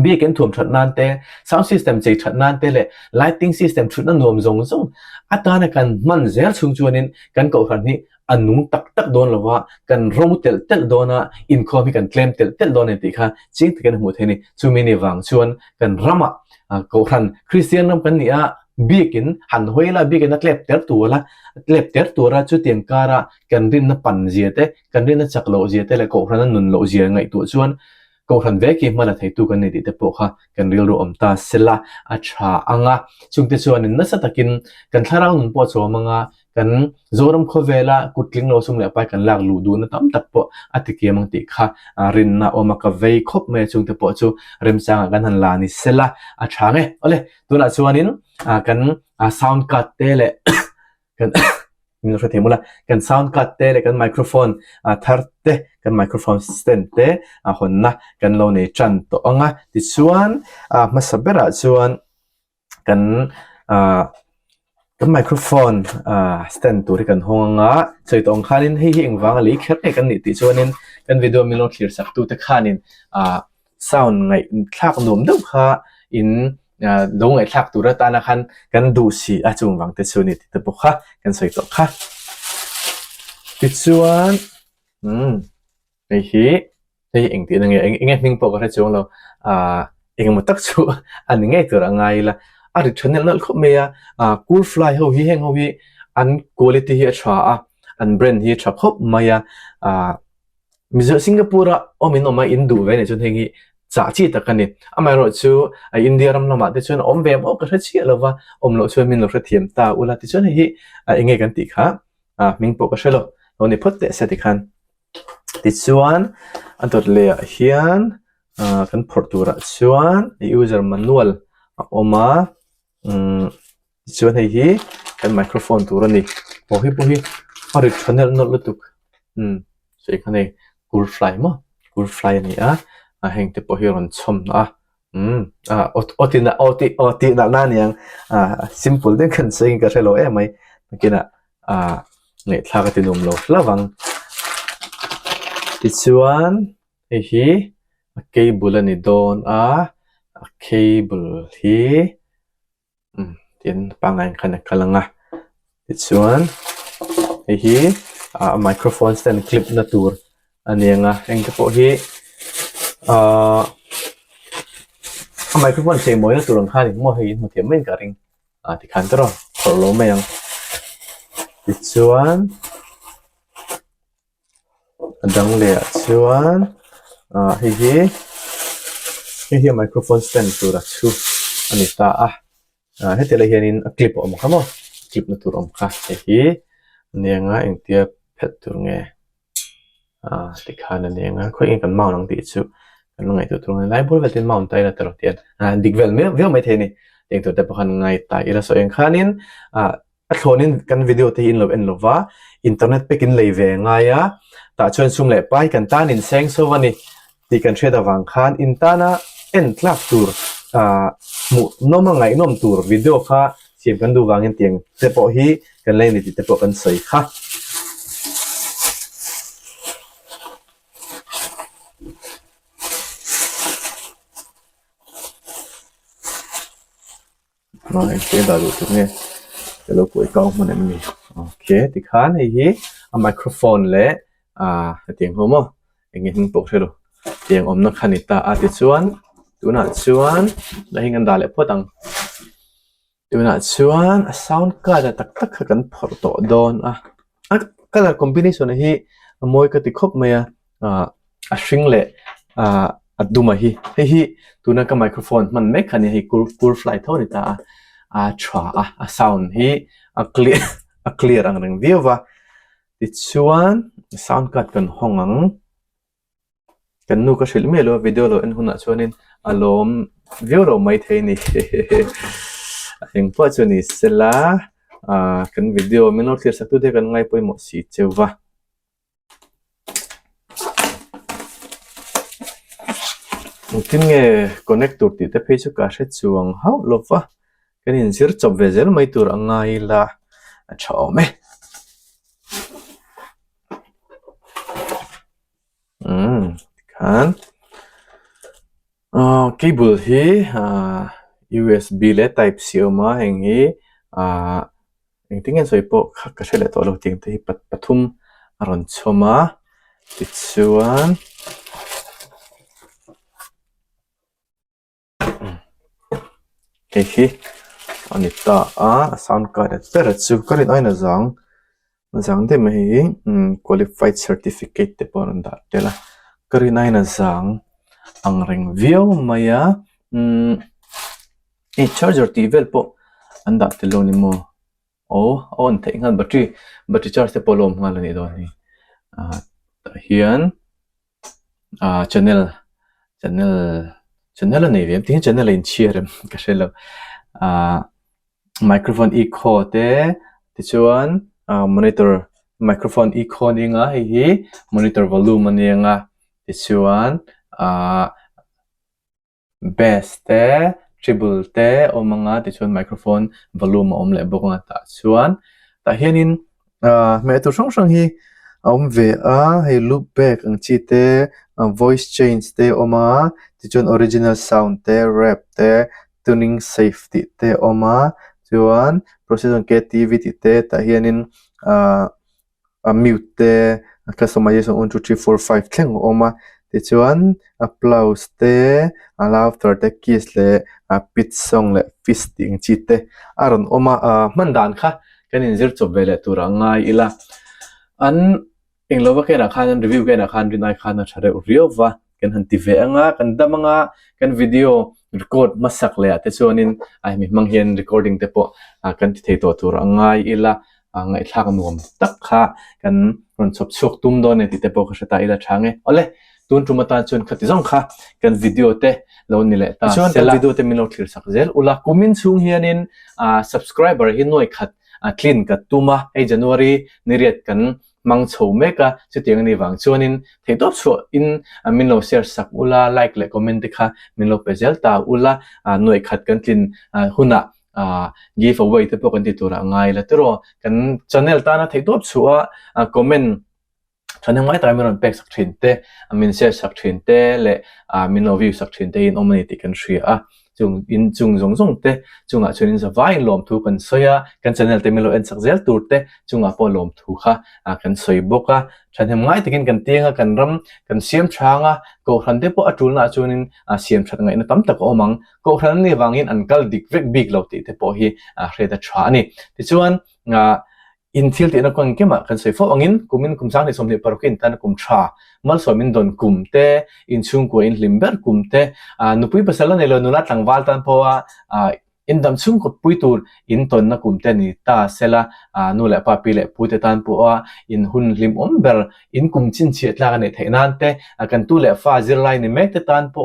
เบียกันถ่วมชัดนานเตะ sound system ใจชัดนานเตะเลย lighting system ชุดนั้นนวมส่งอัตราในการมันเซลชุงชวนินกันก่อขันนี้ อันนุ่งตักโดนหรือว่ากันรู้เตลโดนะอินคอมกันเคลมเตลโดนติค่ะจริงที่กันหัวเทนี่ชูมินิวังชวนกันรำก็รันคริสเตียนนำกันเนี่ยบีกินหันหวยละบีกินนักเล็บเตอร์ตัวละเล็บเตอร์ตัวละชุดเตียงการะกันรินนับปันเจียเตกันรินนับจักโลเจียเตและก็รันนุนโลเจียไงตัวชวนก็รันเวกิมาละไทยตัวกันนี่ติเตปค่ะกันเรียลรู้อมตาเสละอาชาอ่างช่วงที่ชวนนี่นัสตะกินกันทาราวนุนปวดชัวมังกันโซรมโคเวล่ากุดลิงโลซุมเล่ไปกันลากลูดูนะตั้มตับปะอติเกียมังติค่ะรินนะอมาคเวคบเมช่วงที่ปวดชัวเริ่มสร้างกันหันลานิเสละอาชาไงโอเลตัวนั้นชวนนี่กันซาวน์คัตเตเลกันมีรถเทียมละกันซาวน์คัตเตเลกันไมโครโฟนทาร์เตกันไมโครโฟนสเตนเตคนนะกันโลเนจันโตอ่ะที่ชวนมาสับเบระชวนกันไมโครโฟนสแตนตัวที่กันห้องใช้ตรงข้านินให้เองวางลีแค่กันนี่ติดชวนนินกันวิดีโอมีลองเคลียร์สักตัวที่ข้านินซาวน์ไงคลากนุ่มดูค่ะอินลงไงคลากตัวระตานะคันกันดูสิจุงวางติดชวนนี่ติดบุค่ะกันใช้ตัวค่ะติดชวนไอ้ฮีไอ้เองติดยังไงเองมิงปกติจงเราเองมาตักชัวอันนี้ไงตัวอะไรล่ะอาริชแนลนั่นเขาเมียคูลฟลายเขาฮีเฮงเขาฮีอันคุณภาพที่ชาอันแบรนด์ที่ชาเขาเมียมิจากสิงคโปร์อ่ะมิโนมาอินโดเว้ยเนี่ยจนเฮงฮีจากที่ตะกันเนี่ยไม่รู้ชูอินเดียรำละมาที่ชวนเวมก็ใช่เชี่ยแล้วว่าเราชวนมินเราเทียมตาอุลาที่ชวนเฮงฮีเองกันติค่ะมิงปกติแล้วเราเนี่ยพูดแต่เสติกันที่ชวนอันตัวเลี้ยเฮียนกันพอร์ตัวชวนยูเซอร์แมนนวลออกมาชวนให้ฮีกันไมโครโฟนตัวนี้พอฮีอะไรชแนลนั่นลุตุกใช่กันเองกูฟลายมั้งกูฟลายนี่เฮงที่พอฮีรันชมโอติน่ะนั่นยังsimple เด็กกันสิ่งก็ใช่หรอไม่กินเนี่ยถ้าก็ติดนุ่มโลระวังที่ชวนให้ฮีเคเบิลนี่โดนเคเบิลฮีเดี๋ยวปังงานขนาดกำลังที่ชวนไอ้ฮีไมโครโฟนสแตนคลิปนั่นตัวอันนี้เองก็พอฮีไมโครโฟนเสียงมวยนั่นตัวหลังคานี่มั่วฮีมั่วเทียมไม่กันเองที่ขันตรอขอรู้ไหมยังที่ชวนดังเลยชวนไอ้ฮีไมโครโฟนสแตนตัวรัชูอันนี้ตาให้เทเลเฮียนินคลิปออกมาครับคลิปนั่นตัวออกมาเฮ้ยเนี่ยเองเทียบเพชรตัวไงติดขานั่นเนี่ยค่อยเองกันเมาหนังติดชูกันลงไงตัวตรงไงไล่บุญเวทีเมาตายนะตลอดเดือนดิกเวลไม่เทนี่เองตัวแต่พอกันไงตายอีละส่วนเองขานินอัดโหนินกันวิดีโอที่อินลบว่าอินเทอร์เน็ตไปกินเลยเวงไงแต่ชวนซุ่มเล็บไปกันตานินเซ็งโซวันนี้ที่กันเชื่อดวังขานอินตานะเอ็นคลักตัวมุน้องมังไงน้องตัววิดีโอค่ะเสียงกันดูวางเงินเตียงเตปอฮีกันเล่นนี่เตปอกันใส่ค่ะมาเอ็นดาดูตรงนี้เดี๋ยวเราคุยกันมันเนี่ยมีโอเคที่ข้างนี้ไมโครโฟนเล่เตียงหัวมั้งเองยังปกเชลเตียงอมนักขันิตาอาทิตย์ชวนตัวน่ะชวนแล้วยังกันได้เลยพอตังตัวน่ะชวนซาวน์การ์ดตักกันพอร์ตโดนก็เลยคอมบิเนชันนี้มวยก็ติดครบไหมชิงเล่ดูมาฮีตัวนั้นก็ไมโครโฟนมันไม่คันนี้กูฟลายเท่านี้ตาชัวซาวน์ฮีเคลียร์อันนึงเดียวว่าติดชวนซาวน์การ์ดกันห้องกันนู่ก็ชิลไม่รู้วิดีโอเราเอ็นหุ่นชวนินอารมณ์วิวเราไม่เท่นี่ยังพอชวนิสละกันวิดีโอไม่น้อยเคลียร์สักตัวเดียวกันไงไปหมดสิเจ้าว่าที่เงี้ยคอนเนคตัวติดแต่เพจก็ใช้ช่วงเฮาลบว่ากันยินเสียงจบเวเซลไม่ตัวง่ายละชอบไหมkan cable hi USB le type C ma heng hi eng tingen soi po ka shele to lo ting te pathum ron choma tichuan hi anita sound card per chu karin aina zang de mai qualified certificate te pon da tela karin aina zang ang ring view maya charger ti vel po anda telo ni mo on te ngal battery charge te polom ngal ni do ni hian channel nei vem tin channel in chiarem ka shelo microphone echo te tichuan monitor microphone echo ni nga hi monitor volume ni nga tichuan bass te treble te o mga tichuan microphone volume om le bok nga ta chuan ta hianin me tu song hi om ve hei loop back ang chi te voice change te oma tichuan original sound te rap te tuning safety te oma chuan processor creativity te ta hianin mute te customization 1 2 3 4 5 thleng oma tichuan applause te laughter te kiss le pitch song le fisting chi te aron oma mandan kha kanin zir chop vele tura ngai ila an englowa ke na khan review ke na khan rinai khan na thare riowa kan han ti ve anga kan damanga kan video record masak le ate chuanin ai mi manghian recording te po kan ti thei to tur angai ila ngai thak nuam tak kha kan ron chop chuk tum do ne ti te po kha ta ila thange ole tun tumata chun khati jong kha kan video te lo ni le ta sela video te mino clear sak zel ula kumin chung hianin subscriber hi noi khat clean ka tuma ei January niriat kan mang chho meka chutiang ni wang chuanin theitop chu in minlo share sak ula like le comment kha minlo pezel ta ula noi khat kan tin huna give away te pok kan ti tura ngai la tero kan channel ta na theitop chu comment chanang mai ta miron pek sak thin te min share sak thin te le minlo view sak thin te in omni kan shria chung zong te chunga chunin za vain lom thu kan soya kan channel te milo en sakzel tur te chunga po lom thu kha kan soi boka thanem ngai takin kan tenga kan ram kan siam thanga Kohhran te po atul na chunin siam that ngai na tam tak omang Kohhran ni wangin ankal dik vek big lo ti te po hi hreda thra ni ti chuan in thil te na kon kema kan soi fo angin kumin kumsang ni somni parokin tan kum tha mal somin don kumte in chung ko in limber kumte nupui pasala nelo nuna tlangwal tan po in dam chung ko puitur in ton na kumte ni ta sela nu le pa pi le pute tan po in hun lim omber in kumchin chi tla ne thainan te kan tu le fa zir lai ni mek te tan po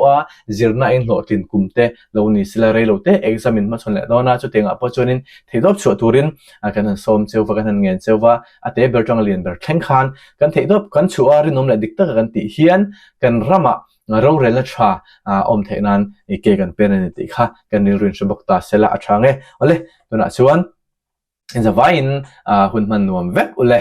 zirna in lo tin kumte lo ni sila re lo te examine ma chon le dona chu tenga po chonin theidop chu turin kan som cheuwa kan ngen cheuwa ate bertang lian ber thleng khan kan theidop kan chu ari nom le dikta kan ti hian kan rama ro rela tha om thainan ke kan pen ti kha kan nil rin shbok ta sela athange ole tuna chuan in the vain hun man nuam vek ule